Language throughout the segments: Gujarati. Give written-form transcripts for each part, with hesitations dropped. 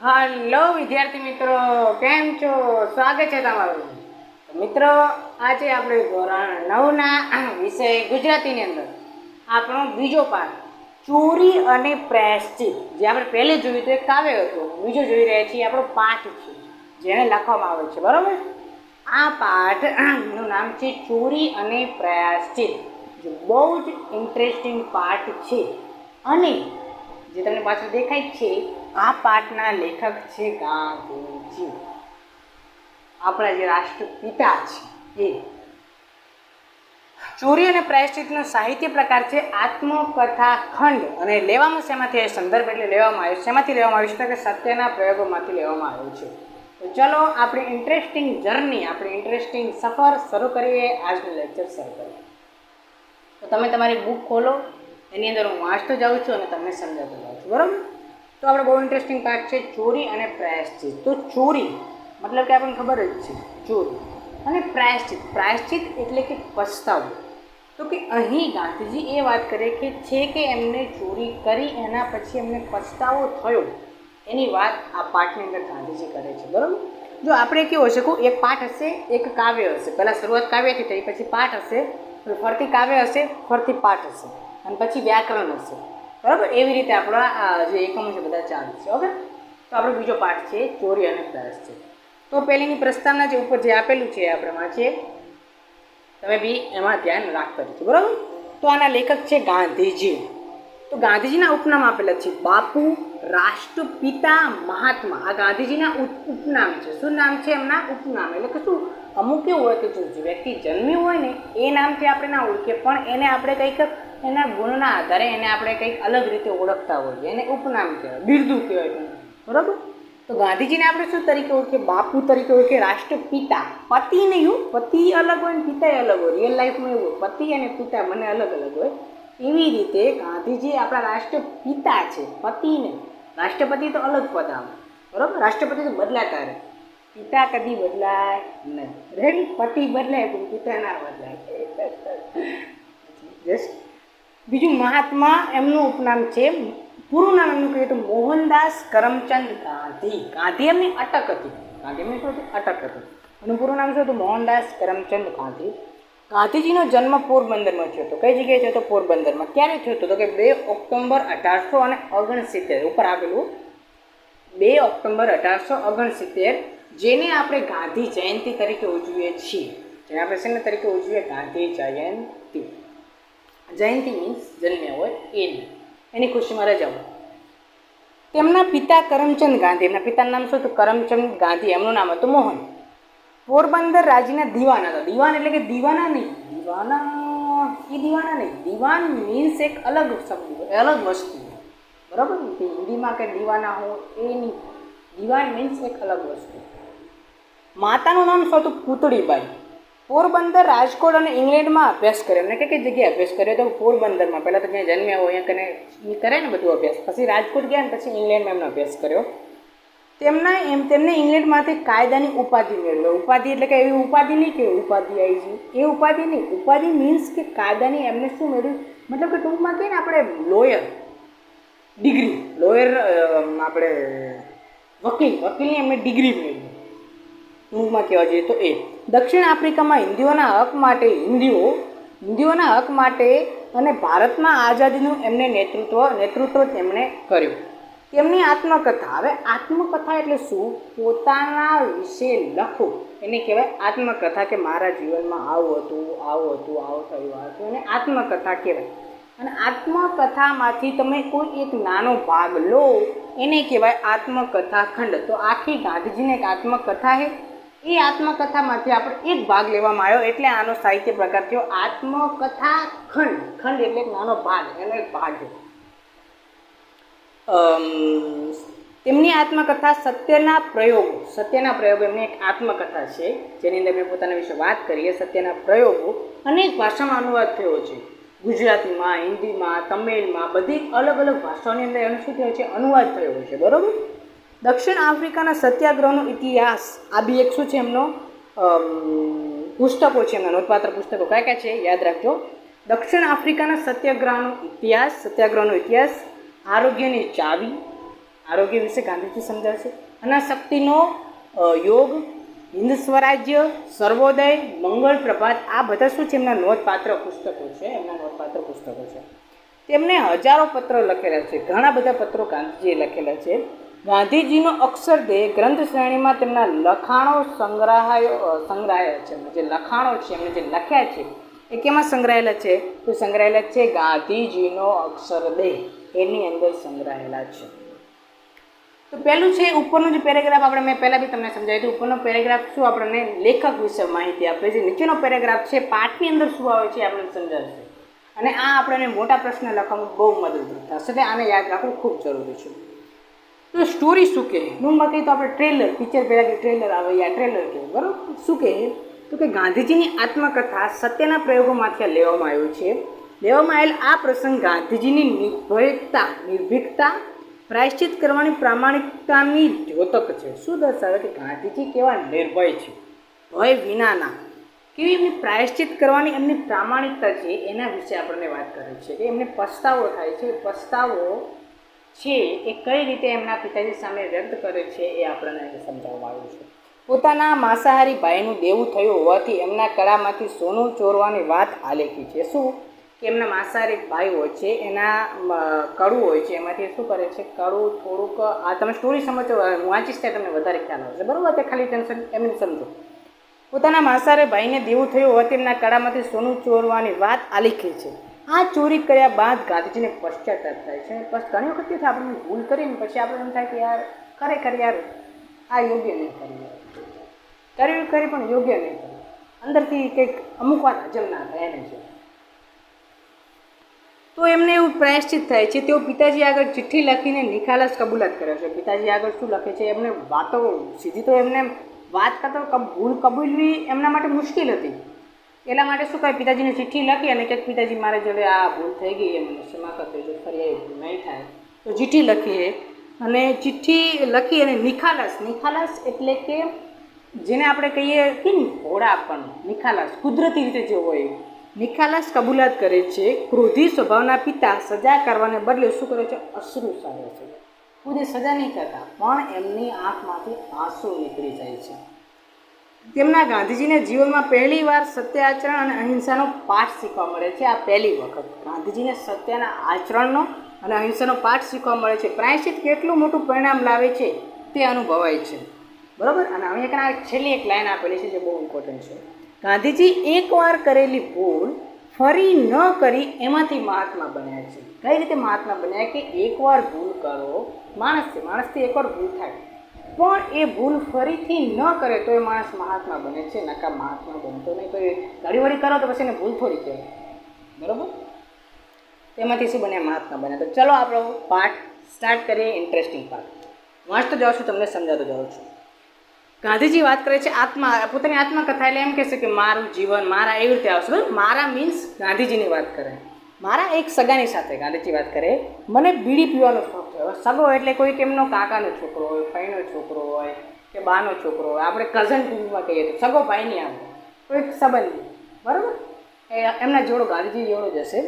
હલો વિદ્યાર્થી મિત્રો, કેમ છો? સ્વાગત છે તમારું. મિત્રો, આજે આપણે ધોરણ 9ના વિષય ગુજરાતીની અંદર આપણો બીજો પાઠ ચોરી અને પ્રાયશ્ચિત, જે આપણે પહેલે જોયું તો એક કાવ્ય હતું, બીજો જોઈ રહ્યા છીએ આપણો પાઠ છે જેને લખવામાં આવે છે. બરાબર, આ પાઠનું નામ છે ચોરી અને પ્રાયશ્ચિત, જે બહુ જ ઇન્ટરેસ્ટિંગ પાઠ છે. અને જે તમને પાછળ દેખાય છે, આ પાઠના લેખક છે ગાંધીજી, આપણા જે રાષ્ટ્રપિતા છે. એ ચોરી અને પ્રાયશ્ચિતનો સાહિત્ય પ્રકાર છે આત્મકથા ખંડ, અને લેવામાં શેમાંથી સંદર્ભ એટલે લેવામાં આવ્યો, શેમાંથી લેવામાં આવ્યું છે કે સત્યના પ્રયોગોમાંથી લેવામાં આવ્યું છે. તો ચલો આપણી ઇન્ટરેસ્ટિંગ જર્ની, આપણી ઇન્ટરેસ્ટિંગ સફર શરૂ કરીએ. આજનું લેક્ચર શરૂ કરીએ. તો તમે તમારી બુક ખોલો, એની અંદર હું વાંચતો જાઉં છું અને તમને સમજાવતો જાઉં છું. બરાબર, તો આપણે બહુ ઇન્ટરેસ્ટિંગ પાર્ટ છે ચોરી અને પ્રાયશ્ચિત. તો ચોરી મતલબ કે આપણને ખબર જ છે, ચોરી. અને પ્રાયશ્ચિત, પ્રાયશ્ચિત એટલે કે પસ્તાવો. તો કે અહીં ગાંધીજી એ વાત કરે કે છે કે એમને ચોરી કરી એના પછી એમને પસ્તાવો થયો, એની વાત આ પાઠની અંદર ગાંધીજી કરે છે. બરાબર, જો આપણે કેવું હશે, એક પાઠ હશે, એક કાવ્ય હશે. પહેલાં શરૂઆત કાવ્યથી થઈ, પછી પાઠ હશે, ફરતી કાવ્ય હશે, ફરતી પાઠ હશે, અને પછી વ્યાકરણ હશે. બરાબર, એવી રીતે આપણા જે એકમો છે બધા ચાલુ છે. ઓકે, તો આપણો બીજો પાઠ છે ચોરી અને પ્રાયશ્ચિત. તો પહેલીની પ્રસ્તાવના જે ઉપર જે આપેલું છે આપણે વાંચીએ, તમે બી એમાં ધ્યાન રાખતા રહેજો. બરાબર, તો આના લેખક છે ગાંધીજી. તો ગાંધીજીના ઉપનામ આપેલા છે બાપુ, રાષ્ટ્રપિતા, મહાત્મા. આ ગાંધીજીના ઉપનામ છે. શું નામ છે એમના? ઉપનામ. એટલે કે શું, અમુક એવું હોય કે જે વ્યક્તિ જન્મ્યું હોય ને એ નામથી આપણે ના ઓળખીએ, પણ એને આપણે કંઈક એના ગુણના આધારે એને આપણે કંઈક અલગ રીતે ઓળખતા હોઈએ, એને ઉપનામ કહેવાય, બિરદું કહેવાય. બરાબર, તો ગાંધીજીને આપણે શું તરીકે ઓળખીએ? બાપુ તરીકે ઓળખીએ. રાષ્ટ્રપિતા, પતિ નહીં, પતિ અલગ હોય ને પિતા અલગ હોય. રિયલ લાઈફમાં એવું હોય, પતિ અને પિતા મને અલગ અલગ હોય. એવી રીતે ગાંધીજી આપણા રાષ્ટ્રપિતા છે, પતિ નહીં. રાષ્ટ્રપતિ તો અલગ પદ આવે. બરાબર, રાષ્ટ્રપતિ તો બદલાતા રહે, પિતા કદી બદલાય નહીં. રેડી, પતિ બદલાય પણ પિતા ના બદલાય. જસ્ટ બીજું મહાત્મા એમનું ઉપનામ છે. પૂરું નામ એમનું કહીએ તો મોહનદાસ કરમચંદ ગાંધી. ગાંધી એમની અટક હતી. ગાંધી એમની શું હતી? અટક હતી. એનું પૂરું નામ શું હતું? મોહનદાસ કરમચંદ ગાંધી. ગાંધીજીનો જન્મ પોરબંદરમાં થયો હતો. કઈ જગ્યાએ થયો હતો? પોરબંદરમાં. ક્યારે થયો હતો? તો કે 2 ઓક્ટોબર 1869 ઉપર આપેલું. 2 ઓક્ટોબર 1869, જેને આપણે ગાંધી જયંતિ તરીકે ઉજવીએ છીએ. જેને આપણે શેના તરીકે ઉજવીએ? ગાંધી જયંતિ. જયંતિ મીન્સ જન્મ્યા હોય એની ખુશીમાં રજાઓ. તેમના પિતા કરમચંદ ગાંધી, એમના પિતાનું નામ શું હતું? કરમચંદ ગાંધી. એમનું નામ હતું મોહન. પોરબંદર રાજ્યના દિવાન હતા. દિવાન એટલે કે દીવાના નહીં, દીવાના નહીં. દિવાન મીન્સ એક અલગ શબ્દ, અલગ વસ્તુ. બરાબર, હિન્દીમાં કે દીવાના હોય એ નહીં. દિવાન મીન્સ એક અલગ વસ્તુ. માતાનું નામ શું હતું? પૂતળીબાઈ. પોરબંદર, રાજકોટ અને ઇંગ્લેન્ડમાં અભ્યાસ કર્યો. એમને કઈ જગ્યાએ અભ્યાસ કર્યો? તો પોરબંદરમાં. પહેલાં તો જ્યાં જન્મ્યા હોય અહીંયા કને કરે ને બધું અભ્યાસ. પછી રાજકોટ ગયા ને પછી ઇંગ્લેન્ડમાં એમનો અભ્યાસ કર્યો. તેમને ઇંગ્લેન્ડમાંથી કાયદાની ઉપાધિ મેળવી. ઉપાધિ એટલે કે એવી ઉપાધિ નહીં કે ઉપાધિ આવી છે, એ ઉપાધિ નહીં. ઉપાધિ મીન્સ કે કાયદાની એમને શું મેળવ્યું? મતલબ કે ટૂંકમાં કહીએ ને આપણે લોયર ડિગ્રી, લોયર આપણે વકીલની એમને ડિગ્રી મેળવી. ટૂંકમાં કહેવા જઈએ તો એ. દક્ષિણ આફ્રિકામાં હિન્દીઓના હક માટે અને ભારતમાં આઝાદીનું એમને નેતૃત્વ તેમણે કર્યું. તેમની આત્મકથા. હવે આત્મકથા એટલે શું? પોતાના વિશે લખવું એને કહેવાય આત્મકથા. કે મારા જીવનમાં આવું હતું, આવું થયું હતું, એને આત્મકથા કહેવાય. અને આત્મકથામાંથી તમે કોઈ એક નાનો ભાગ લો એને કહેવાય આત્મકથા ખંડ. તો આખી ગાંધીજીને એક આત્મકથા છે, એ આત્મકથામાંથી આપણે એક ભાગ લેવામાં આવ્યો, એટલે આનો સાહિત્ય પ્રકાર થયો આત્મકથા ખંડ. ખંડ એટલે એક નાનો ભાગ, એનો એક ભાગ છે. તેમની આત્મકથા સત્યના પ્રયોગો એમની એક આત્મકથા છે, જેની અંદર મેં પોતાના વિશે વાત કરીએ. સત્યના પ્રયોગો અનેક ભાષામાં અનુવાદ થયો છે. ગુજરાતીમાં, હિન્દીમાં, તમિલમાં, બધી અલગ અલગ ભાષાઓની અંદર એનો શું થયો છે? અનુવાદ થયો છે. બરાબર, દક્ષિણ આફ્રિકાના સત્યાગ્રહનો ઇતિહાસ. આ બી એક શું છે? એમનો પુસ્તકો છે, એમના નોંધપાત્ર પુસ્તકો કયા છે? યાદ રાખજો. દક્ષિણ આફ્રિકાના સત્યાગ્રહનો ઇતિહાસ, આરોગ્યની ચાવી, આરોગ્ય વિશે ગાંધીજી સમજાવશે. અનાશક્તિનો યોગ, હિન્દ સ્વરાજ્ય, સર્વોદય, મંગળ પ્રભાત, આ બધા શું છે એમના નોંધપાત્ર પુસ્તકો છે. તેમને હજારો પત્રો લખેલા છે, ઘણા બધા પત્રો ગાંધીજીએ લખેલા છે. ગાંધીજીનો અક્ષરદેહ ગ્રંથ શ્રેણીમાં તેમના લખાણો સંગ્રહાયા છે. જે લખાણો છે એમને જે લખ્યા છે એ કેમાં સંગ્રહાયેલા છે? તો સંગ્રહાયેલા છે ગાંધીજીનો અક્ષરદેહ, એની અંદર સંગ્રહાયેલા છે. તો પહેલું છે ઉપરનું જે પેરેગ્રાફ આપણે મેં પહેલાં બી તમને સમજાવ્યું હતું. ઉપરનો પેરેગ્રાફ શું આપણને લેખક વિશે માહિતી આપે છે. નીચેનો પેરેગ્રાફ છે પાઠની અંદર શું આવે છે આપણને સમજાવશે. અને આ આપણને મોટા પ્રશ્ન લખવામાં બહુ મદદરૂપ થશે, એટલે આને યાદ રાખવું ખૂબ જરૂરી છે. તો સ્ટોરી શું કહે? ટૂંકમાં કહીએ તો આપણે ટ્રેલર, પિક્ચર પહેલાં કે ટ્રેલર આવે યા ટ્રેલર કહે, બરાબર. શું કહે? તો કે ગાંધીજીની આત્મકથા સત્યના પ્રયોગોમાંથી લેવામાં આવ્યું છે. લેવામાં આવેલ આ પ્રસંગ ગાંધીજીની નિર્ભીકતા, પ્રાયશ્ચિત કરવાની પ્રામાણિકતાની દ્યોતક છે. શું દર્શાવે કે ગાંધીજી કેવા નિર્ભય છે, ભય વિનાના, કેવી એમની પ્રાયશ્ચિત કરવાની એમની પ્રામાણિકતા છે, એના વિશે આપણને વાત કરે છે. કે એમને પસ્તાવો થાય છે, પસ્તાવો છે એ કઈ રીતે એમના પિતાજી સામે વ્યક્ત કરે છે એ આપણને સમજાવવામાં આવ્યું છે. પોતાના માંસાહારી ભાઈનું દેવું થયું હોવાથી એમના કળામાંથી સોનું ચોરવાની વાત આલેખી છે. શું કે એમના માંસાહારી ભાઈ હોય છે, એના કડું હોય છે, એમાંથી શું કરે છે, કડું થોડુંક, આ તમે સ્ટોરી સમજો, વાંચીશ ત્યાં તમને વધારે ખ્યાલ આવશે, બરાબર. તે ખાલી ટેન્શન એમને સમજો. પોતાના માંસાહારી ભાઈને દેવું થયું હોવાથી એમના કળામાંથી સોનું ચોરવાની વાત આલેખી છે. આ ચોરી કર્યા બાદ ગાંધીજીને પશ્ચાતાપ થાય છે. બસ ઘણી વખત થાય આપણે ભૂલ કરીને પછી આપણે એમ થાય કે યાર ખરેખર યાર આ યોગ્ય નહીં કર્યું, કરી પણ યોગ્ય નહીં કર્યું, અંદરથી કંઈક અમુક વાત હજમ ના થાય એને છે. તો એમને એવું પ્રાયશ્ચિત થાય છે. તેઓ પિતાજી આગળ ચિઠ્ઠી લખીને નિખાલસ કબૂલાત કરે છે. પિતાજી આગળ શું લખે છે? એમને વાતો સીધી તો એમને વાત કરતા ભૂલ કબૂલવી એમના માટે મુશ્કેલ હતી. એટલા માટે શું કહે, પિતાજીને ચિઠ્ઠી લખી અને કે પિતાજી મારે જોડે આ ભૂલ થઈ ગઈ, એમને ક્ષમા કરી દેજો, ફરી એ ભૂલ નહીં થાય. તો ચિઠ્ઠી લખીએ અને ચિઠ્ઠી લખી અને નિખાલસ એટલે કે જેને આપણે કહીએ કે ભોળા પણ નિખાલસ કુદરતી રીતે જે હોય નિખાલસ કબૂલાત કરે છે. ક્રોધી સ્વભાવના પિતા સજા કરવાને બદલે શું કરે છે? અશ્રુ સારે છે. ખુદ એ સજા નહીં કરતા પણ એમની આંખમાંથી આંસુ નીકળી જાય છે. તેમના ગાંધીજીને જીવનમાં પહેલી વાર સત્ય આચરણ અને અહિંસાનો પાઠ શીખવા મળે છે. આ પહેલી વખત ગાંધીજીને સત્યના આચરણનો અને અહિંસાનો પાઠ શીખવા મળે છે. પ્રાયશ્ચિત કેટલું મોટું પરિણામ લાવે છે તે અનુભવાય છે, બરાબર. અને અહીંયા છેલ્લી એક લાઈન આપેલી છે જે બહુ ઇમ્પોર્ટન્ટ છે. ગાંધીજી એકવાર કરેલી ભૂલ ફરી ન કરી એમાંથી મહાત્મા બન્યા છે. કઈ રીતે મહાત્મા બન્યા? કે એકવાર ભૂલ કરો, માણસથી એકવાર ભૂલ થાય પણ એ ભૂલ ફરીથી ન કરે તો એ માણસ મહાત્મા બને છે, નકા મહાત્મા બનતો નહીં. તો એ ઘડી કરો તો પછી એને ભૂલ થોડી કહેવાય, બરાબર. તેમાંથી શું બન્યા? મહાત્મા બન્યા. તો ચલો આપણો પાઠ સ્ટાર્ટ કરીએ. ઇન્ટરેસ્ટિંગ પાઠ વાંચતો જાઉં છું, તમને સમજાતો જાઉં છું. ગાંધીજી વાત કરે છે પોતાની આત્મકથા, એટલે એમ કહેશે કે મારું જીવન મારા એવી રીતે આવશે. મારા મીન્સ ગાંધીજીની વાત કરે. મારા એક સગાની સાથે ગાંધીજી વાત કરે, મને બીડી પીવાનો શોખ થયો. સગો એટલે કોઈ એમનો કાકાનો છોકરો હોય, ભાઈનો છોકરો હોય કે બાનો છોકરો હોય, આપણે કઝન ટૂંકમાં કહીએ તો સગો ભાઈ નહીં આવે, કોઈક સંબંધી, બરાબર. એમના જોડો ગાંધીજી જેવડો જ હશે.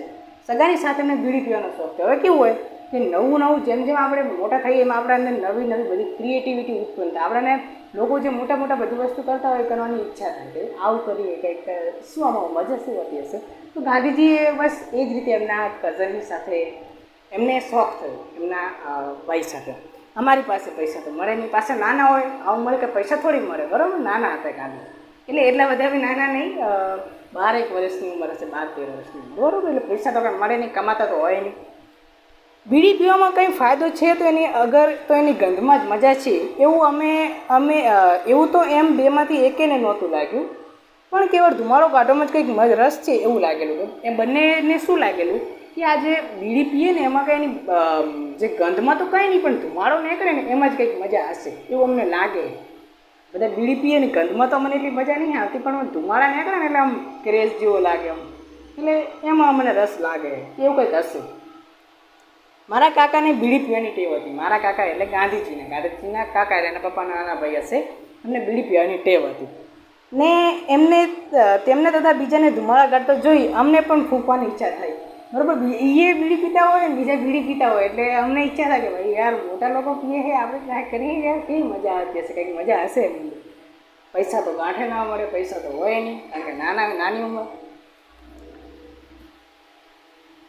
સગાની સાથે એમને બીડી પીવાનો શોખ થયો. હવે કેવું હોય કે નવું જેમ આપણે મોટા થઈએ એમાં આપણા અંદર નવી બધી ક્રિએટિવિટી ઉત્પન્ન થાય. આપણને લોકો જે મોટા બધી વસ્તુ કરતા હોય કરવાની ઈચ્છા થાય કે આવું કરીએ, કંઈક શું આમાં મજા શું હોતી હશે. તો ગાંધીજીએ બસ એ જ રીતે એમના કઝનની સાથે એમને શોખ થયો, એમના ભાઈ સાથે. અમારી પાસે પૈસા તો મળે, એની પાસે નાના હોય આવું મળે કે પૈસા થોડી મળે, બરાબર. નાના હતા ગાંધી, એટલે એટલા બધા બી નાના નહીં, 12 વર્ષની ઉંમર હશે, 12-13 વર્ષની, બરાબર. એટલે પૈસા તો કંઈ મળે નહીં, કમાતા તો હોય નહીં. બીડી પીવામાં કંઈ ફાયદો છે તો એની ગંધમાં જ મજા છે એવું અમે એવું તો એમ બેમાંથી એકેને નહોતું લાગ્યું, પણ કેવળ ધુમાડો કાઢવામાં જ કંઈક રસ છે એવું લાગેલું. એ બંનેને શું લાગેલું કે આ જે બીડી પીએ ને એમાં કંઈ જે ગંધમાં તો કંઈ નહીં, પણ ધુમાડો નીકળે ને એમાં જ કંઈક મજા હશે એવું અમને લાગે. બધા બીડી પીએ ને ગંધમાં તો મને એટલી મજા નહીં આવતી, પણ ધુમાડા નીકળે ને એટલે આમ ક્રેઝ જેવો લાગે આમ, એટલે એમાં મને રસ લાગે એવું કંઈક હશે. મારા કાકાને બીડી પીવાની ટેવ હતી. મારા કાકા એટલે ગાંધીજીના કાકા એટલે એના પપ્પાના નાના ભાઈ હશે, એમને બીડી પીવાની ટેવ હતી ને તેમને તથા બીજાને ધુમાડા કાઢતો જોઈ અમને પણ ફૂંકવાની ઈચ્છા થઈ. બરાબર, એ બીડી પીતા હોય ને બીજા બીડી પીતા હોય એટલે અમને ઈચ્છા થાય કે ભાઈ યાર મોટા લોકો પીએ છે આપણે ટ્રાય કરીએ યાર કેવી મજા આવતી હશે, કંઈક મજા હશે નહીં. પૈસા તો ગાંઠે ના મળે, પૈસા તો હોય નહીં કારણ કે નાની ઉંમર.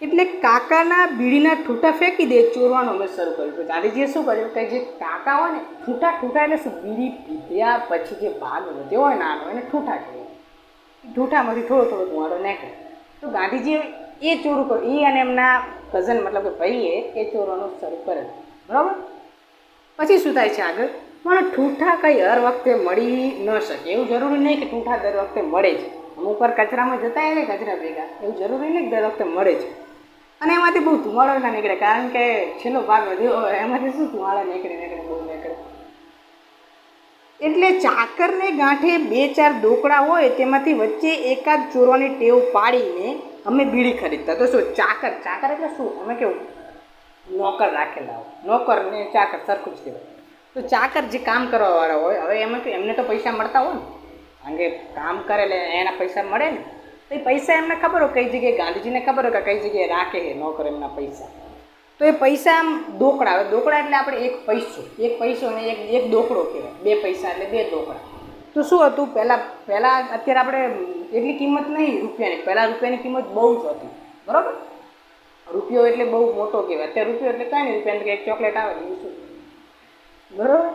એટલે કાકાના બીડીના ઠૂંઠા ફેંકી દે ચોરવાનું અમે શરૂ કર્યું. તો ગાંધીજીએ શું કર્યું કે જે કાકા હોય ને ઠૂંઠા એટલે શું, બીડી પીધ્યા પછી જે ભાગ વધ્યો હોય નાનો એને ઠૂંઠા કહેવાય. ઠૂંઠામાંથી થોડો ધુમાડો નાખે. તો ગાંધીજીએ એ ચોરું કર્યું, એ અને એમના કઝન મતલબ કે ભાઈએ એ ચોરવાનું શરૂ કરે. બરાબર, પછી શું થાય છે આગળ, પણ ઠૂંઠા કંઈ હર વખતે મળી ન શકે. એવું જરૂરી નહીં કે ઠૂંઠા દર વખતે મળે જ. અમુક વાર કચરામાં જતા આવે કચરા ભેગા, એવું જરૂરી નહીં કે દર વખતે મળે જ. અને એમાંથી બહુ ધુમાડો ના નીકળે કારણ કે છેલ્લો ભાગ વધ્યો હોય એમાંથી શું ધુમાડો નીકળે બહુ નીકળે. એટલે ચાકરને ગાંઠે 2-4 ડોકડા હોય તેમાંથી વચ્ચે એકાદ ચોરવાની ટેવ પાડીને અમે બીડી ખરીદતા. તો શું ચાકર એટલે શું, અમે કેવું નોકર રાખેલા હોય, નોકર ને ચાકર સરખું જ કહેવાય. તો ચાકર જે કામ કરવાવાળા હોય, હવે એમને તો પૈસા મળતા હોય ને કારણ કે કામ કરે એટલે એના પૈસા મળે ને. તો એ પૈસા એમને ખબર હોય કઈ જગ્યાએ, ગાંધીજીને ખબર હોય કે કઈ જગ્યાએ રાખે છે નોકર એમના પૈસા. તો એ પૈસા આમ ડોકડા એટલે આપણે એક પૈસો ને એક ડોકડો કહેવાય. 2 પૈસા એટલે 2 ડોકડા. તો શું હતું પહેલાં અત્યારે આપણે એટલી કિંમત નહીં રૂપિયાની, પહેલાં રૂપિયાની કિંમત બહુ જ હતી. બરાબર, રૂપિયો એટલે બહુ મોટો કહેવાય. અત્યારે રૂપિયો એટલે કાંઈ નહીં, રૂપિયા એક ચોકલેટ આવે ને શું. બરાબર,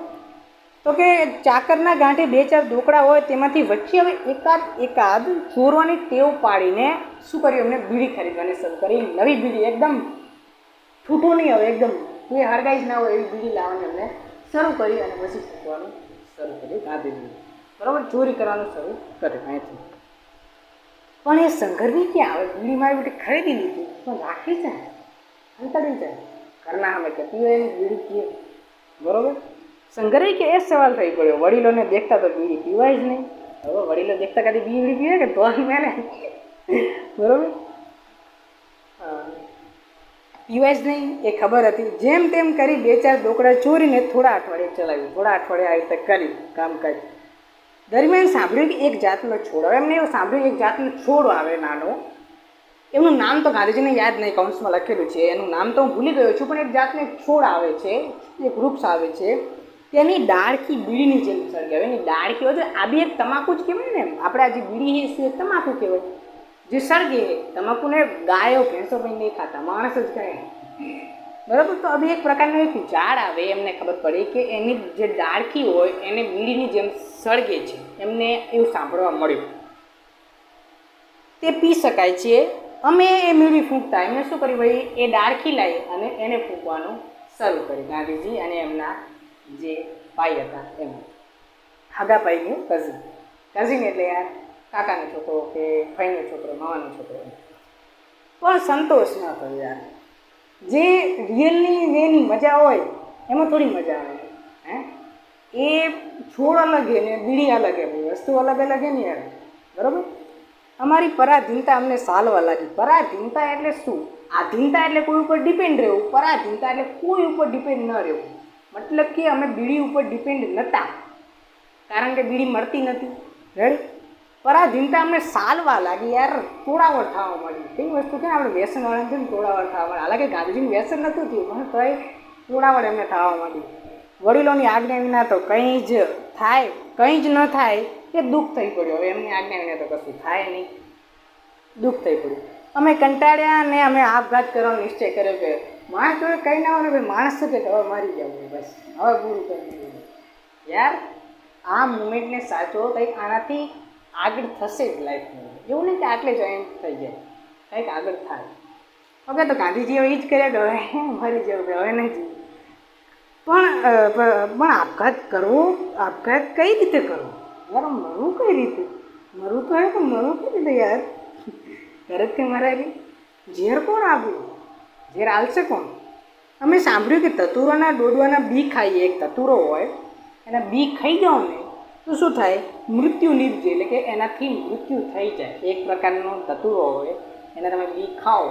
તો કે ચાકરના ગાંઠે 2-4 ડોકડા હોય તેમાંથી વચ્ચે હવે એકાદ ચોરવાની ટેવ પાડીને શું કર્યું, એમને બીડી ખરીદવાની શરૂ કરી. નવી બીડી એકદમ ઠૂઠું નહીં હવે, એકદમ કોઈ હળગાઈ જ ના હોય એવી બીડી લાવવાની એમને શરૂ કરી અને પછી શીખવાનું શરૂ કર્યું ગાંધીજી. બરાબર, ચોરી કરવાનું શરૂ કર્યું અહીંથી. પણ એ સંઘર્ષી ક્યાં આવે, બીડી મારી બેટી ખરીદી લીધી પણ રાખી જાય, અંતરી જાય ઘરના અમે કે પીવે એની બીડી પીએ. બરાબર, સંઘર્ષી કે એ સવાલ થઈ પડ્યો, વડીલોને દેખતા તો બીડી પીવાય જ નહીં. હવે વડીલો દેખતા કદી બીડી પીવે કે તો મેને. બરાબર, પીવાય જ નહીં એ ખબર હતી. જેમ તેમ કરી 2-4 ડોકડા ચોરીને થોડા અઠવાડિયે ચલાવ્યું. થોડા અઠવાડિયે આવી રીતે કર્યું કામકાજ. દરમિયાન સાંભળ્યું કે એક જાતનો છોડ, હવે એમને એવું સાંભળ્યું એક જાતનો છોડ આવે નાનો. એમનું નામ તો ગાંધીજીને યાદ નહીં, કૌંસમાં લખેલું છે એનું નામ તો હું ભૂલી ગયો છું, પણ એક જાતનો છોડ આવે છે, એક વૃક્ષ આવે છે. તેની ડાળખી બીડીની જેમ સળગે. હવે એની ડાળખી હોય આ બી એક તમાકુ જ કહેવાય ને, આપણે આ જે બીડી છે એ તમાકુ કહેવાય જે સળગે. તમાકુને ગાયો ભેંસો પણ નહીં ખાતા, માણસ જ ખાય. બરાબર, તો હવે એક પ્રકારનું એક ઝાડ આવે, એમને ખબર પડી કે એની જે ડાળખી હોય એને બીડીની જેમ સળગે છે. એમને એવું સાંભળવા મળ્યું. તે પી શકાય છે. અમે એ બીડી ફૂંકતા એમને શું કર્યું ભાઈ, એ ડાળખી લાવી અને એને ફૂંકવાનું શરૂ કર્યું ગાંધીજી અને એમના જે ભાઈ હતા એમ, હાગા ભાઈની કઝિન એટલે યાર કાકાનો છોકરો કે ભાઈનો છોકરો, મામાનો છોકરો. પણ સંતોષ ન થયો યાર. જે રિયલની એની મજા હોય એમાં થોડી મજા આવે. એ છોડ અલગ ને બીડી અલગ ભાઈ, વસ્તુ અલગ ને યાર. બરાબર, અમારી પરાધીનતા અમને સાલવા લાગી. પરાધીનતા એટલે શું, આધીનતા એટલે કોઈ ઉપર ડિપેન્ડ રહેવું, પરાધીનતા એટલે કોઈ ઉપર ડિપેન્ડ ન રહેવું. મતલબ કે અમે બીડી ઉપર ડિપેન્ડ નહોતા કારણ કે બીડી મળતી નથી. રેડી, પરાધીનતા અમને સાલવા લાગી યાર, તોડાવડ થવા માંડી. કઈ વસ્તુ છે ને આપણે વ્યસનવાળા છે ને તોડાવડ થવા માંડી. હાલાકે ગાંધીજીનું વ્યસન નહોતું થયું પણ તોય તોડાવડ એમને થવા માંડી. વડીલોની આજ્ઞા વિના તો કંઈ જ ન થાય એ દુઃખ થઈ પડ્યું. હવે એમની આજ્ઞા વિના તો કશું થાય નહીં, દુઃખ થઈ પડ્યું. અમે કંટાળ્યા અને અમે આપઘાત કરવાનો નિશ્ચય કર્યો કે માણસ જોડે કંઈ ના હોય ને ભાઈ, માણસ શું કે હવે મારી જવું બસ, હવે પૂરું કરી દીધું. યાર આ મુમેન્ટને સાચો કંઈક આનાથી આગળ થશે જ લાઈફમાં. એવું નહીં કે આટલે જ એમ થઈ જાય, કંઈક આગળ થાય. ઓકે, તો ગાંધીજીએ એ જ કર્યા કે હવે મરી જવું કે હવે નહીં જીવું. પણ આપઘાત કરવો, આપઘાત કઈ રીતે કરવો યાર, મરવું કઈ રીતે, મરવું તો હોય તો મરવું કઈ રીતે યાર. ઘરેથી મરાયેલી ઝેર કોણ આપ્યું, ઝેર આલશે કોણ? અમે સાંભળ્યું કે ધતુરાના ડોડવાના બી ખાઈએ, એક ધતુરો હોય એના બી ખાઈ જાઓ ને તો શું થાય, મૃત્યુ નિપજે, એટલે કે એનાથી મૃત્યુ થઈ જાય. એક પ્રકારનો ધતુરો હોય એના તમે બી ખાઓ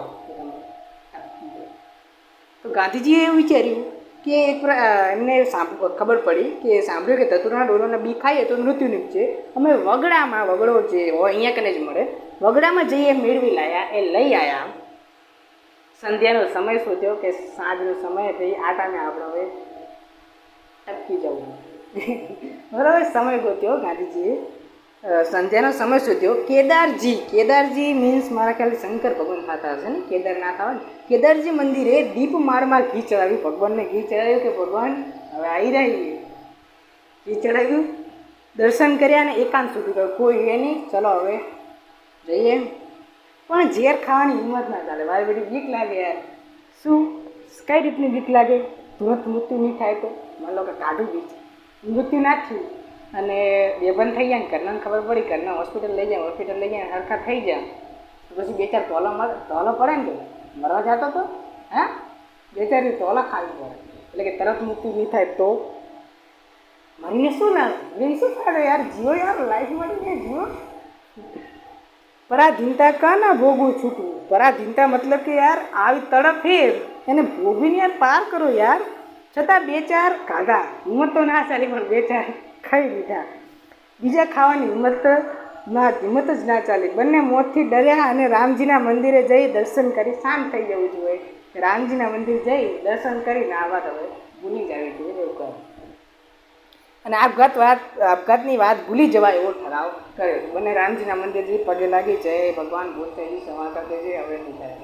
તો ગાંધીજીએ એવું વિચાર્યું કે એમને ખબર પડી કે સાંભળ્યું કે ધતુરાના ડોડવાના બી ખાઈએ તો મૃત્યુ નિપજે. અમે વગડો જે હોય અહીંયા કને જ મળે, વગડામાં જઈએ મેળવી લાયા, એ લઈ આવ્યા સંધ્યાનો સમય શોધ્યો કે સાંજનો સમય ભાઈ આ ટાઈમે આપણે હવે ટપકી જવું બરાબર. સમય ગોત્યો ગાંધીજીએ, સંધ્યાનો સમય શોધ્યો. કેદારજી મીન્સ મારા ખ્યાલથી શંકર ભગવાન થતા હશે ને, કેદારનાથ આવે ને. કેદારજી મંદિરે દીપમાળમાં ઘી ચડાવ્યું, ભગવાનને ઘી ચડાવ્યું કે ભગવાન હવે આવી રહી, ઘી ચડાવ્યું, દર્શન કર્યા અને એકાંત સુધી ગયું, કોઈ એ નહીં, ચલો હવે જઈએ. પણ ઝેર ખાવાની હિંમત ના ચાલે, મારી બધી બીક લાગે યાર. શું કઈ રીતની બીક લાગે? તુરંત મૃત્યુ નહીં થાય તો માની લો કે કાઢું બીજ મૃત્યુ ના થયું અને બેભાન થઈ જાય ને, ઘરનાને ખબર પડી, ઘરના હોસ્પિટલ લઈ જાય હરખા થઈ જાય તો પછી 2-4 તોલો પડે ને, મરવા જતો તો હા 2-4 તોલા ખાવી પડે, એટલે કે તરત મૃત્યુ નહીં થાય તો મરીને શું ના મરીને શું ફાયદો યાર? જીવો યાર, લાઈફ મળીને જીવો. પરાધીનતા કા ના ભોગવું છૂટવું. પરાધીનતા મતલબ કે યાર આવી તડપ ફેર એને ભોગવીને યાર પાર કરો યાર. છતાં 2-4 ખાધા, હિંમત તો ના ચાલી પણ 2-4 ખાઈ લીધા. બીજા ખાવાની હિંમત જ ના ચાલી. બંને મોતથી ડર્યા અને રામજીના મંદિરે જઈ દર્શન કરી શાંત થઈ જવું જોઈએ. રામજીના મંદિર જઈ દર્શન કરીને આ વાત હવે ભૂલી જવી જોઈએ એવું કહે. અને આપઘાતની વાત ભૂલી જવાય એવો ઠરાવ કર્યો. બંને રામજીના મંદિર જઈ પગે લાગી, જય ભગવાન ભૂલ થઈ ક્ષમા કરી દેજે, હવે નહીં થાય.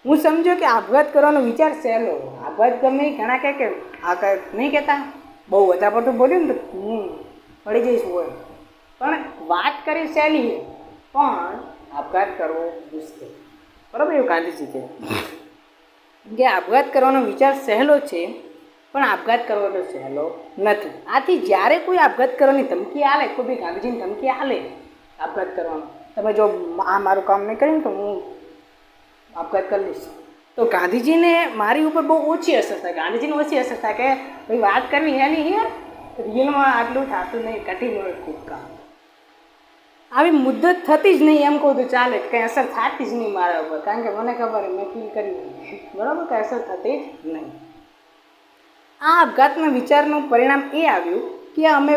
હું સમજો કે આપઘાત કરવાનો વિચાર સહેલો. આપઘાત ગમે ઘણા કહે કે આ કંઈ નહીં કહેતા, બહુ વધારે પડતું બોલ્યું ને તો હું પડી જઈશ હોય. પણ વાત કરી સહેલી પણ આપઘાત કરવો મુશ્કેલ. બરાબર, એવું ગાંધીજી કહે કે આપઘાત કરવાનો વિચાર સહેલો છે પણ આપઘાત કરવો તો સહેલો નથી. આથી જ્યારે કોઈ આપઘાત કરવાની ધમકી આલે, કોઈ બી ગાંધીજીની ધમકી આલે આપઘાત કરવાનો, તમે જો આ મારું કામ નહીં કર્યું ને તો હું આપઘાત કરી લઈશ, તો ગાંધીજીને મારી ઉપર બહુ ઓછી અસર થાય. ગાંધીજીને ઓછી અસર થાય કે ભાઈ વાત કરવી એની યાર, રિયલમાં આટલું થતું નહીં, કઠિન હોય ખૂબ કામ. આવી મુદ્દત થતી જ નહીં એમ કહું તો ચાલે, કંઈ અસર થતી જ નહીં મારા ઉપર, કારણ કે મને ખબર મેં ફીલ કરી બરાબર, કંઈ અસર થતી જ નહીં. આ આપઘાતના વિચારનું પરિણામ એ આવ્યું કે અમે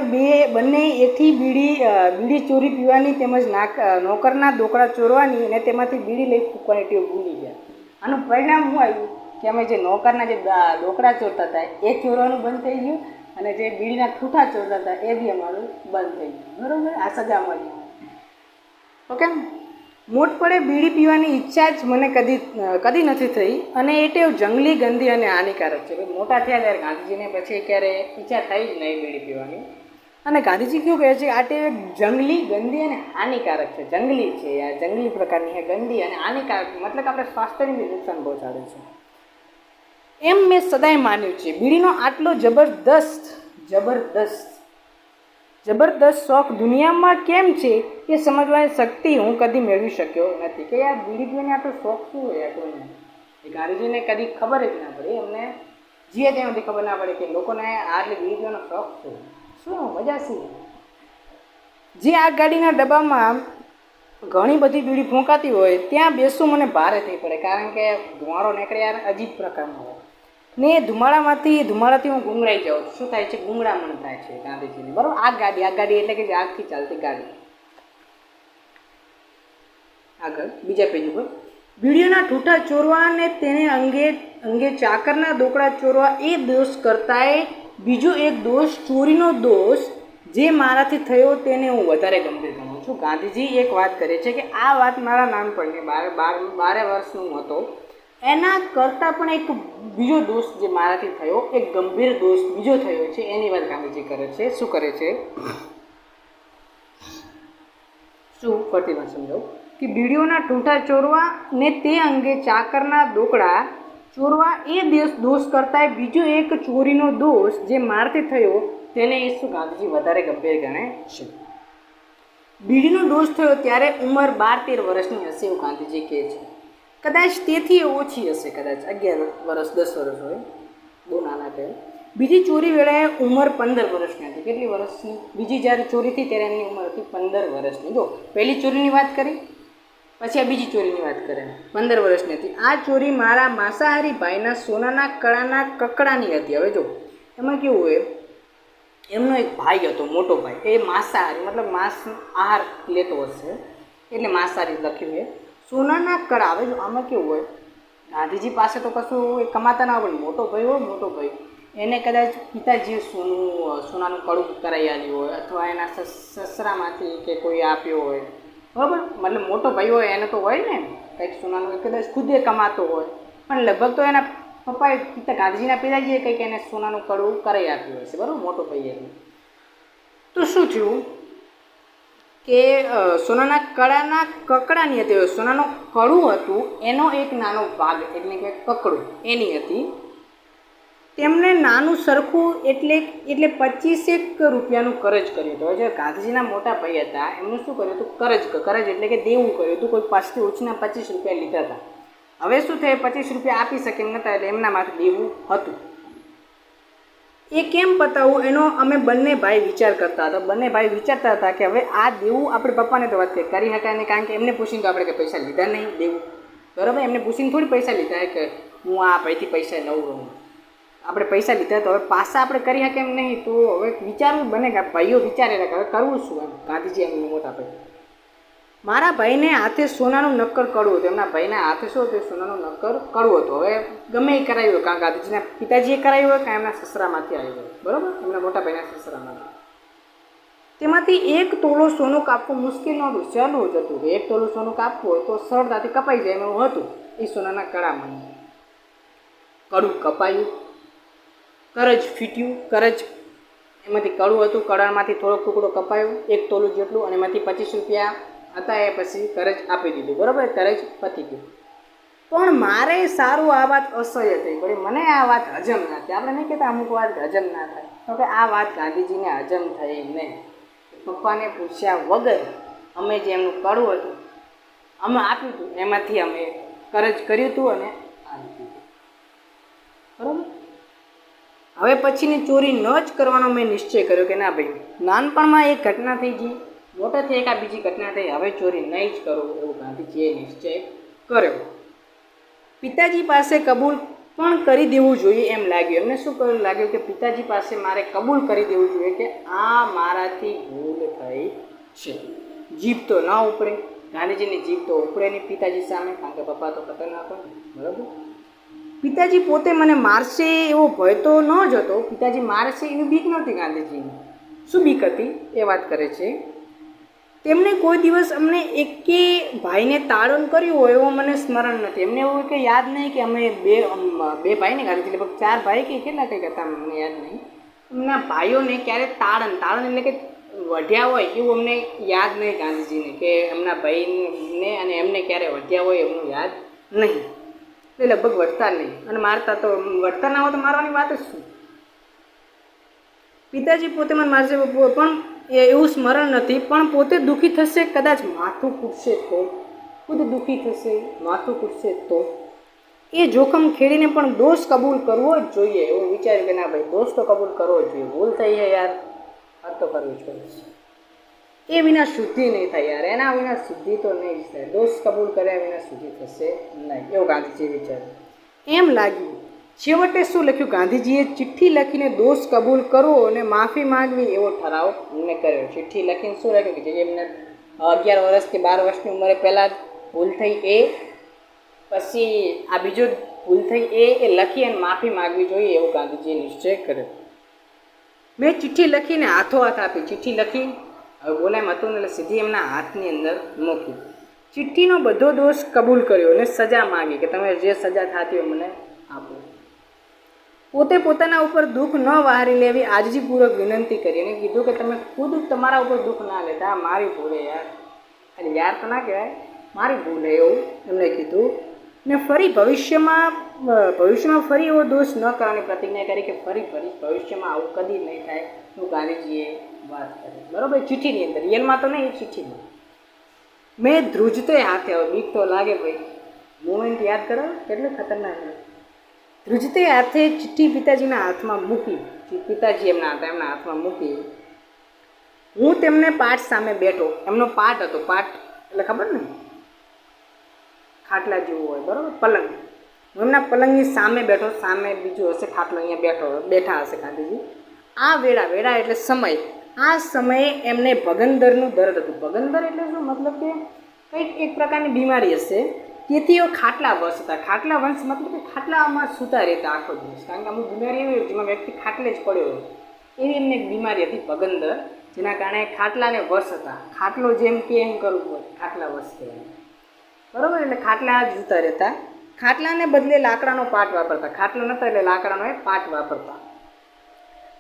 બંને એકથી બીડી ચોરી પીવાની તેમજ નોકરના દોકડા ચોરવાની અને તેમાંથી બીડી લઈ ફૂંકવાની ટેવ ભૂલી ગયા. આનું પરિણામ શું આવ્યું કે અમે જે નોકરના જે દોકડા ચોરતા હતા એ ચોરવાનું બંધ થઈ ગયું અને જે બીડીના ઠૂઠા ચોરતા હતા એ બી અમારું બંધ થઈ ગયું. બરાબર, આ સજા મળી. ઓકે, મોટપણે બીડી પીવાની ઈચ્છા જ મને કદી નથી થઈ અને એ ટેવ જંગલી, ગંદી અને હાનિકારક છે. મોટા થયા ત્યારે ગાંધીજીને પછી ક્યારે ઈચ્છા થઈ જ નહીં બીડી પીવાની. અને ગાંધીજી કેવું કહે છે, આ ટેવ જંગલી, ગંદી અને હાનિકારક છે. જંગલી છે યાર, જંગલી પ્રકારની છે, ગંદી અને હાનિકારક મતલબ આપણે સ્વાસ્થ્યને બી નુકસાન પહોંચાડે છે એમ મેં સદાય માન્યું છે. બીડીનો આટલો જબરદસ્ત શોખ દુનિયામાં કેમ છે એ સમજવાની શક્તિ હું કદી મેળવી શક્યો નથી. કે યાર બીડી પીવાની આટલો શોખ શું હોય કોઈને? એ ગાંધીજીને કદી ખબર જ ના પડી, એમને જીએ ત્યાંથી ખબર ના પડે કે લોકોને આટલી બીડી પીવાનો શોખ શું મજા શું. જે આ ગાડીના ડબ્બામાં ઘણી બધી બીડી ફૂંકાતી હોય ત્યાં બેસવું મને ભારે થઈ પડે, કારણ કે ધુમાડો નીકળે યાર અજીબ પ્રકારનો હોય ને ધુમાડાથી હું ગુંગળાઈ જાઉં. શું થાય છે? ગુંગળામણ થાય છે ગાંધીજીને. બરાબર, આ ગાડી એટલે કે જે આગથી ચાલતી ગાડી. આગળ બીજા પેજ ઉપર બીડીઓના ઠૂઠા ચોરવા અને તેને અંગે ચાકરના દોકડા ચોરવા એ દોષ કરતાંય બીજો એક દોષ, ચોરીનો દોષ જે મારાથી થયો તેને હું વધારે ગંભીર ગણું છું. ગાંધીજી એક વાત કરે છે કે આ વાત મારા નાનપણની 12 વર્ષનો હતો એના કરતાં પણ એક બીજો દોષ જે મારાથી થયો, એક ગંભીર દોષ બીજો થયો છે એની વાત ગાંધીજી કરે છે. શું કરે છે? શું ફરતી વાત સમજાવું કે બીડીઓના ઠૂંઠા ચોરવા ને તે અંગે ચાકરના દોકડા ચોરવા એ દોષ કરતાંય બીજો એક ચોરીનો દોષ જે મારાથી થયો તેને એ શું ગાંધીજી વધારે ગંભીર ગણે છે. બીડીનો દોષ થયો ત્યારે ઉંમર 12-13 વર્ષની હશે એવું ગાંધીજી કહે છે. કદાચ તેથી ઓછી હશે, કદાચ 11 વર્ષ 10 વર્ષ હોય, બહુ નાના કહે. બીજી ચોરી વેળાએ ઉંમર 15 વર્ષની હતી. કેટલી વર્ષની? બીજી જ્યારે ચોરી થઈ ત્યારે એમની ઉંમર હતી 15 વર્ષની. જો પહેલી ચોરીની વાત કરી, પછી આ બીજી ચોરીની વાત કરે, 15 વર્ષની હતી. આ ચોરી મારા માંસાહારી ભાઈના સોનાના કળાના કકડાની હતી. હવે જો એમાં કેવું હોય, એમનો એક ભાઈ હતો, મોટો ભાઈ, એ માંસાહારી મતલબ માંસ આહાર લેતો હશે એટલે માંસાહારી લખ્યું છે. સોનાના કડા, હવે જો આમાં કેવું હોય ગાંધીજી પાસે તો કશું એ કમાતા ના હોય, પણ મોટો ભાઈ હોય, મોટો ભાઈ એને કદાચ પિતાજીએ સોનાનું કડું કરાવી આવ્યું હોય, અથવા એના સસરામાંથી કે કોઈ આપ્યો હોય, બરાબર, મતલબ મોટો ભાઈ હોય એને તો હોય ને કંઈક સોનાનું, કદાચ ખુદે કમાતો હોય, પણ લગભગ તો એના પપ્પાએ ગાંધીજીના પિતાજીએ કંઈક એને સોનાનું કડું કરાવી આપ્યું હશે, બરાબર, મોટો ભાઈ એને. તો શું થયું કે સોનાના કડાના કકડાની હતી, સોનાનું કડું હતું એનો એક નાનો ભાગ એટલે કે કકડું એની હતી. તેમણે નાનું સરખું એટલે 25 રૂપિયાનું કરજ કર્યું હતું. જે ગાંધીજીના મોટા ભાઈ હતા એમનું શું કર્યું હતું, કરજ એટલે કે દેવું કર્યું હતું. કોઈ પાસેથી ઓછીના 25 રૂપિયા લીધા હતા. હવે શું થાય, 25 રૂપિયા આપી શકે એમ નહોતા, એટલે એમના માથે દેવું હતું. એ કેમ પતાવવું એનો અમે બંને ભાઈ વિચાર કરતા હતા. બંને ભાઈ વિચારતા હતા કે હવે આ દેવું આપણે પપ્પાને તો વાત કરી શકાય નહીં, કારણ કે એમને પૂછીને તો આપણે કે પૈસા લીધા નહીં દેવું, બરાબર, એમને પૂછીને થોડી પૈસા લીધા કે હું આ ભાઈથી પૈસા લઉં રહું, આપણે પૈસા લીધા તો હવે પાછા આપણે કરી શકીએ એમ નહીં. તો હવે વિચારવું બને કે ભાઈઓ વિચારેલા કે હવે કરવું શું એમ. ગાંધીજી એમનું મોટા ભાઈ, મારા ભાઈને હાથે સોનાનું નક્કર કડવું હતું. એમના ભાઈના હાથે શું હતું, સોનાનું નક્કર કડવું હતું. હવે ગમે એ કરાવ્યું હોય, કાં ગાંધીજીના પિતાજીએ કરાવ્યું હોય, કાં એમના સસરામાંથી આવ્યું હોય, બરાબર, એમના મોટા ભાઈના સસરામાંથી. તેમાંથી 1 તોલો સોનું કાપવું મુશ્કેલ નહોતું, સહેલું જ હતું. 1 તોલું સોનું કાપવું હોય તો સરળતાથી કપાઈ જાય એમ એવું હતું. એ સોનાના કડામાં કડું કપાયું, કરજ ફીટ્યું, કરજ એમાંથી કડું હતું, કડામાંથી થોડોક ટુકડો કપાયો 1 તોલું જેટલું, અને એમાંથી 25 રૂપિયા હતા એ પછી કરજ આપી દીધું, બરાબર, કરજ પતી ગયું. પણ મારે સારું આ વાત અસહ્ય થઈ પડી, મને આ વાત હજમ ના થઈ. આપણે નહીં કહેતા અમુક વાત હજમ ના થાય, તો કે આ વાત ગાંધીજીને હજમ થઈ નહીં. પપ્પાને પૂછ્યા વગર અમે જે એમનું કડું હતું અમે આપ્યું હતું, એમાંથી અમે કરજ કર્યું હતું અને આપી દીધું, બરાબર. હવે પછીની ચોરી ન જ કરવાનો મેં નિશ્ચય કર્યો કે ના ભાઈ, નાનપણમાં એક ઘટના થઈ ગઈ, મોટા થઈ એક આ બીજી ઘટના થઈ, હવે ચોરી નહીં જ કરો એવું ગાંધીજીએ નિશ્ચય કર્યો. પિતાજી પાસે કબૂલ પણ કરી દેવું જોઈએ એમ લાગ્યું. એમને શું લાગ્યું કે પિતાજી પાસે મારે કબૂલ કરી દેવું જોઈએ કે આ મારાથી ભૂલ થઈ છે. જીભ તો ન ઉપડે, ગાંધીજીની જીભ તો ઉપડે નહીં પિતાજી સામે, કારણ કે પપ્પા તો ખતરનાક હોય, બરાબર. પિતાજી પોતે મને મારશે એવો ભય તો ન જ હતો, પિતાજી મારશે એવી બીક નહોતી ગાંધીજીની. શું બીક હતી એ વાત કરે છે. તેમણે કોઈ દિવસ અમને એકે ભાઈને તાડન કર્યું હોય એવું મને સ્મરણ નથી. એમને એવું કે યાદ નહીં કે અમે બે ભાઈને ગાંધીજી લગભગ 4 ભાઈ કે કેટલા કંઈક હતા, અમને યાદ નહીં. એમના ભાઈઓને ક્યારે તાડન એટલે કે વઢ્યા હોય એવું અમને યાદ નહીં ગાંધીજીને, કે એમના ભાઈને અને એમને ક્યારે વઢ્યા હોય એમનું યાદ નહીં. એટલે લગભગ વઢતા નહીં, અને મારતા તો વઢતા ના હોય તો મારવાની વાત જ શું. પિતાજી પોતે મને મારશે પણ એવું સ્મરણ નથી, પણ પોતે દુઃખી થશે, કદાચ માથું કૂટશે તો, ખુદ દુઃખી થશે, માથું કૂટશે તો એ જોખમ ખેડીને પણ દોષ કબૂલ કરવો જ જોઈએ એવું વિચાર્યું કે ના ભાઈ દોષ તો કબૂલ કરવો જ જોઈએ. ભૂલ થઈ છે યાર, આ તો કરવું જોઈએ. એ વિના શુદ્ધિ નહીં થાય યાર, એના વિના શુદ્ધિ તો નહીં જ થાય. દોષ કબૂલ કર્યા વિના શુદ્ધિ થશે નહીં એવું ગાંધીજી વિચાર્યું. એમ લાગ્યું. છેવટે શું લખ્યું, ગાંધીજીએ ચિઠ્ઠી લખીને દોષ કબૂલ કરવો અને માફી માંગવી એવો ઠરાવ અમને કર્યો. ચિઠ્ઠી લખીને શું લખ્યું કે જે એમને 11 વર્ષથી 12 વર્ષની ઉંમરે પહેલાં ભૂલ થઈ એ, પછી આ બીજો ભૂલ થઈ એ લખી અને માફી માંગવી જોઈએ એવો ગાંધીજીએ નિશ્ચય કર્યો. મેં ચિઠ્ઠી લખીને હાથો હાથ આપી. ચિઠ્ઠી લખી, હવે બોલાય હતું ને એટલે સીધી એમના હાથની અંદર મૂકી. ચિઠ્ઠીનો બધો દોષ કબૂલ કર્યો અને સજા માંગી કે તમે જે સજા થતી હોય મને આપો. પોતે પોતાના ઉપર દુઃખ ન વહારી લેવી આજીજીપૂર્વક વિનંતી કરી અને કીધું કે તમે ખુદ તમારા ઉપર દુઃખ ના લેતા, મારી ભૂલે યાર, એટલે યાર તો ના કહેવાય, મારી ભૂલે એવું એમણે કીધું. ને ફરી ભવિષ્યમાં ફરી એવો દોષ ન કરવાની પ્રતિજ્ઞા કરી કે ફરી ભવિષ્યમાં આવું કદી નહીં થાય એવું ગાંધીજીએ વાત કરી, બરાબર. ચિઠ્ઠીની અંદર, રિયલમાં તો નહીં, ચિઠ્ઠીમાં. મેં ધ્રુજતે હાથે, હવે બીક તો લાગે ભાઈ, મોમેન્ટ યાદ કરો કેટલું ખતરનાક છે. ધ્રુજતે હાથે ચિઠ્ઠી પિતાજીના હાથમાં મૂકી, પિતાજી એમના હાથમાં મૂકી. હું તેમને પાઠ સામે બેઠો. એમનો પાઠ હતો, પાઠ એટલે ખબર ને ખાટલા જેવું હોય, બરાબર, પલંગ. હું એમના પલંગની સામે બેઠો, સામે બીજું હશે ખાટલો, અહીંયા બેઠા હશે ગાંધીજી. આ વેળા એટલે સમય, આ સમયે એમને ભગંદરનું દર્દ હતું. ભગંદર એટલે શું, મતલબ કે કંઈક એક પ્રકારની બીમારી હશે તેથી એ ખાટલા વંશ હતા. ખાટલા વંશ મતલબ કે ખાટલામાં સૂતા રહેતા આખો દિવસ, કારણ કે અમુક બીમારી એવી હોય જેમાં વ્યક્તિ ખાટલે જ પડ્યો હોય, એવી એમને એક બીમારી હતી ભગંદર, જેના કારણે ખાટલાને વશ હતા. ખાટલો જેમ કે એમ કરવું હોય, ખાટલા વશ કહેવાય, બરાબર. એટલે ખાટલા જ સૂતા રહેતા. ખાટલાને બદલે લાકડાનો પાટ વાપરતા. ખાટલો નહોતો એટલે લાકડાનો એ પાટ વાપરતા.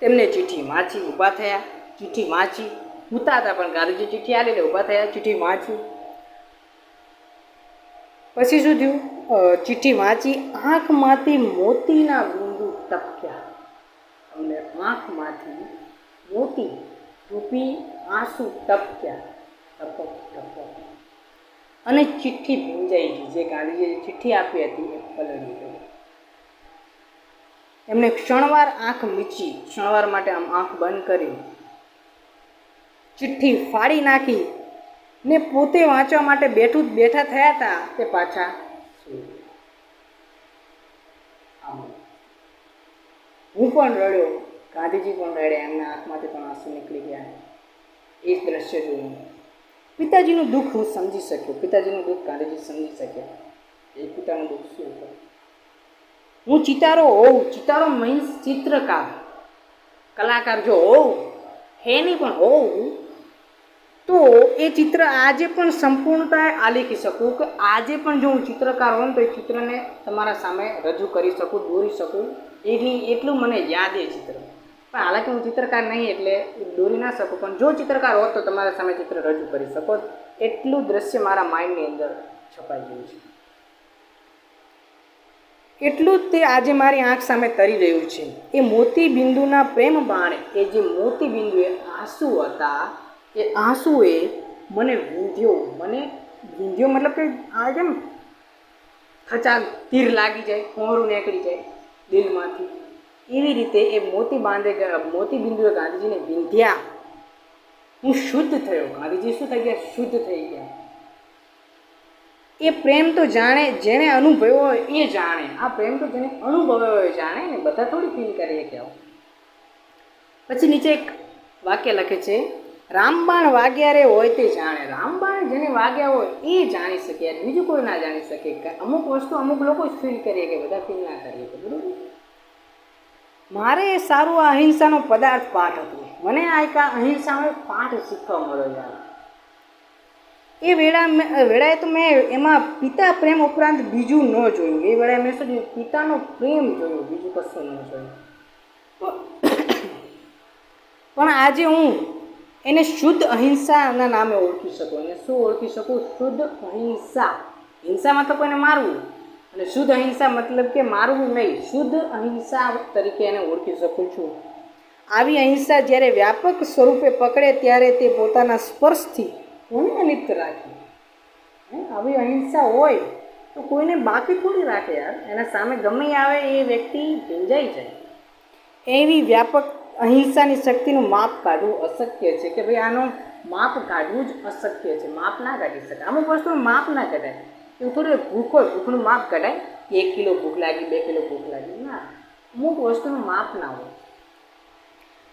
તેમને ચિઠ્ઠી વાંચી, ઊભા થયા, ચિઠ્ઠી વાંચી, સૂતા હતા પણ ગાંધીજી ચિઠ્ઠી આલી એટલે ઊભા થયા, ચિઠ્ઠી વાંચી. પછી શું થયું? ચિઠ્ઠી વાંચી, આંખમાંથી મોતીના બિંદુ ટપક્યા. અમને આંખમાંથી મોતી રૂપી આંસુ ટપક્યા, ટપક ટપક, અને ચિઠ્ઠી ભીંજાઈ ગઈ. જે ગાંધીજીએ ચિઠ્ઠી આપી હતી એ પલળી ગઈ. એમને ક્ષણવાર આંખ મીચી, ક્ષણવાર માટે આમ આંખ બંધ કરી, ચિઠ્ઠી ફાડી નાખી ને પોતે વાંચવા માટે બેઠા થયા હતા તે પાછા હું પણ રડ્યો, ગાંધીજી પણ રડ્યા, એમના આંખમાંથી પણ આંસુ નીકળી ગયા. એ જ દ્રશ્ય જોયું. પિતાજીનું દુઃખ હું સમજી શક્યો, પિતાજીનું દુઃખ ગાંધીજી સમજી શક્યા. એ પિતાનું દુઃખ શું હતું? હું ચિતારો હોઉં, ચિતારો મીન્સ ચિત્રકાર, કલાકાર જો હોઉં, હે નહીં પણ હોઉં, તો એ ચિત્ર આજે પણ સંપૂર્ણતાએ આલેખી શકું, કે આજે પણ જો હું ચિત્રકાર હોઉં તો એ ચિત્રને તમારા સામે રજૂ કરી શકું, દોરી શકું, એટલું મને યાદ એ ચિત્ર. પણ હાલાકી હું ચિત્રકાર નહીં એટલે દોરી ના શકું, પણ જો ચિત્રકાર હોત તો તમારા સામે ચિત્ર રજૂ કરી શકો, એટલું દ્રશ્ય મારા માઇન્ડની અંદર છપાઈ ગયું છે. એટલું જ તે આજે મારી આંખ સામે તરી રહ્યું છે. એ મોતી બિંદુના પ્રેમ બાણે, એ જે મોતી બિંદુ એ આંસુ હતા, એ આંસુએ મને વિંધ્યો મતલબ કે આ કેમ ખચાક તીર લાગી જાય, કોહરું નીકળી જાય દિલમાંથી, એવી રીતે એ મોતી બિંદુએ ગાંધીજીને વિંધ્યા. હું શુદ્ધ થયો. ગાંધીજી શું થઈ ગયા? શુદ્ધ થઈ ગયા. એ પ્રેમ તો જાણે જેને અનુભવ્યો હોય એ જાણે. આ પ્રેમ તો જેને અનુભવ્યો હોય જાણે ને, બધા થોડી ફીલ કરીએ કે આવું. પછી નીચે એક વાક્ય લખે છે, રામબાણ વાગ્યા રે હોય તે જાણે. રામબાણ જેને વાગ્યા હોય એ જાણી શકે, બીજું કોઈ ના જાણી શકે. અમુક વસ્તુ અમુક લોકો જ ફીલ કરીએ કે બધા ફીલ ના કરીએ, બરાબર. મારે સારું આ અહિંસાનો પદાર્થ પાઠ હતું. મને આ અહિંસાનો પાઠ શીખવા મળ્યો યાર. એ વેળાએ તો મેં એમાં પિતા પ્રેમ ઉપરાંત બીજું ન જોયું. એ વેળાએ મેં શું જોયું? પિતાનો પ્રેમ જોયો, બીજું કશું ન જોયું. પણ આજે હું એને શુદ્ધ અહિંસાના નામે ઓળખી શકું. એને શું ઓળખી શકું? શુદ્ધ અહિંસા. હિંસામાં તો કોઈને મારવું, અને શુદ્ધ અહિંસા મતલબ કે મારવું નહીં, શુદ્ધ અહિંસા તરીકે એને ઓળખી શકું છું. આવી અહિંસા જ્યારે વ્યાપક સ્વરૂપે પકડે ત્યારે તે પોતાના સ્પર્શથી કોને અલિપ્ત રાખે. આવી અહિંસા હોય તો કોઈને બાકી થોડી રાખે યાર. એના સામે ગમે આવે એ વ્યક્તિ ભીંજાઈ જાય. એવી વ્યાપક અહિંસાની શક્તિનું માપ કાઢવું અશક્ય છે, કે ભાઈ આનું માપ કાઢવું જ અશક્ય છે. માપ ના કાઢી શકાય. અમુક વસ્તુનું માપ ના કઢાય. એવું થોડું ભૂખ હોય, ભૂખનું માપ કઢાય, 1 કિલો ભૂખ લાગી, 2 કિલો ભૂખ લાગી, ના. અમુક વસ્તુનું માપ ના હોય.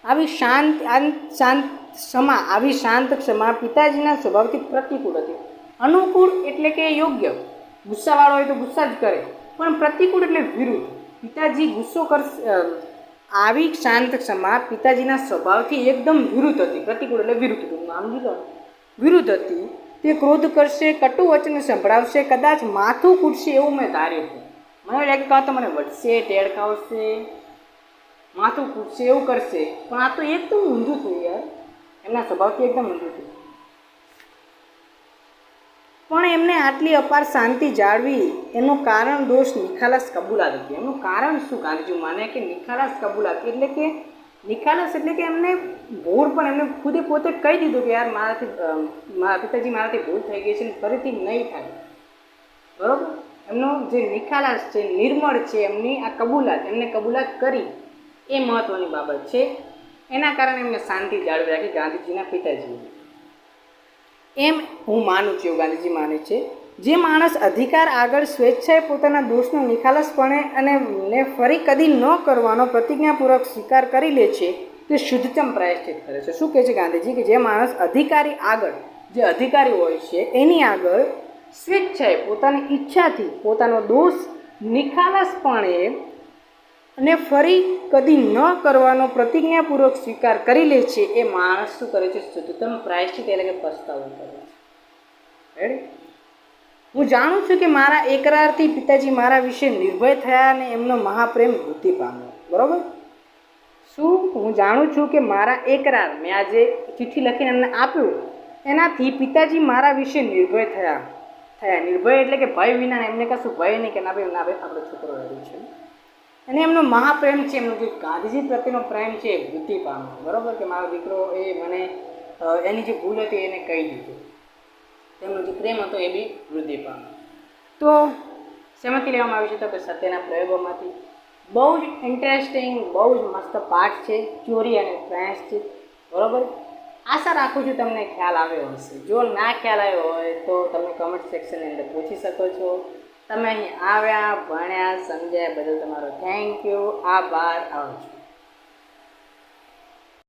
આવી શાંત ક્ષમા પિતાજીના સ્વભાવથી પ્રતિકૂળ હતી. અનુકૂળ એટલે કે યોગ્ય, ગુસ્સાવાળો હોય તો ગુસ્સા જ કરે, પણ પ્રતિકૂળ એટલે વિરુદ્ધ. પિતાજી ગુસ્સો કરશે. આવી શાંત ક્ષમા પિતાજીના સ્વભાવથી એકદમ વિરુદ્ધ હતી. પ્રતિકૂળ એટલે વિરુદ્ધ, નામ લીધો, વિરુદ્ધ હતી. તે ક્રોધ કરશે, કટુ વચન સંભળાવશે, કદાચ માથું કૂટશે એવું મેં ધાર્યું હતું. મને લાગે કાં તો મને વટશે, ટેડકાવશે, માથું કૂટશે, એવું કરશે. પણ આ તો એકદમ ઊંધું થયું યાર. એમના સ્વભાવથી એકદમ ઊંધું થયું. પણ એમને આટલી અપાર શાંતિ જાળવી એનું કારણ દોષ નિખાલસ કબૂલાત હતી. એનું કારણ શું? ગાંધીજી માને કે નિખાલસ કબૂલાત એટલે કે નિખાલસ એટલે કે એમને ભૂલ પણ એમને ખુદે પોતે કહી દીધું કે યાર મારા પિતાજી મારાથી ભૂલ થઈ ગઈ છે ને ફરીથી નહીં થાય, બરાબર. એમનો જે નિખાલસ છે, નિર્મળ છે, એમની આ કબૂલાત, એમને કબૂલાત કરી એ મહત્ત્વની બાબત છે. એના કારણે એમને શાંતિ જાળવી રાખી ગાંધીજીના પિતાજીએ. એમ હું માનું છું, ગાંધીજી માને છે. જે માણસ અધિકાર આગળ સ્વેચ્છાએ પોતાના દોષનો નિખાલસપણે અને ફરી કદી ન કરવાનો પ્રતિજ્ઞાપૂર્વક સ્વીકાર કરી લે છે તે શુદ્ધતમ પ્રાયશ્ચિત કરે છે. શું કહે છે ગાંધીજી? કે જે માણસ અધિકારી આગળ, જે અધિકારી હોય છે એની આગળ સ્વેચ્છાએ પોતાની ઈચ્છાથી પોતાનો દોષ નિખાલસપણે અને ફરી કદી ન કરવાનો પ્રતિજ્ઞાપૂર્વક સ્વીકાર કરી લે છે એ માણસ શું કરે છે? શુદ્ધતમ પ્રાયશ્ચિત એટલે કે પસ્તાવો કરે છે. રેડી? હું જાણું છું કે મારા એકરારથી પિતાજી મારા વિશે નિર્ભય થયા અને એમનો મહાપ્રેમ વૃદ્ધિ પામ્યો. બરાબર? શું હું જાણું છું કે મારા એકરાર મેં આજે ચિઠ્ઠી લખીને એમને આપ્યું એનાથી પિતાજી મારા વિશે નિર્ભય થયા. નિર્ભય એટલે કે ભય વિના, એમને કશું ભય નહીં કે ના ભાઈ ના ભાઈ આપણો છોકરો રહ્યો છે. અને એમનો મહાપ્રેમ છે, એમનો જે ગાંધીજી પ્રત્યેનો પ્રેમ છે એ વૃદ્ધિ પામ્યો. બરાબર? કે મારો દીકરો એ મને એની જે ભૂલ હતી એને કહી દીધું. તેમનો જે પ્રેમ હતો એ બી વૃદ્ધિ પામ્યો. તો શેમાંથી લેવામાં આવ્યું છે? તો કે સત્યના પ્રયોગોમાંથી. બહુ જ ઇન્ટરેસ્ટિંગ, બહુ જ મસ્ત પાઠ છે, ચોરી અને પ્રાયશ્ચિત. બરાબર? આશા રાખું છું તમને ખ્યાલ આવ્યો હશે. જો ના ખ્યાલ આવ્યો હોય તો તમે કમેન્ટ સેક્શનની અંદર પૂછી શકો છો. તમે અહીં આવ્યા, ભણ્યા, સમજ્યા બદલ તમારો થેન્ક યુ, આભાર, આવજો.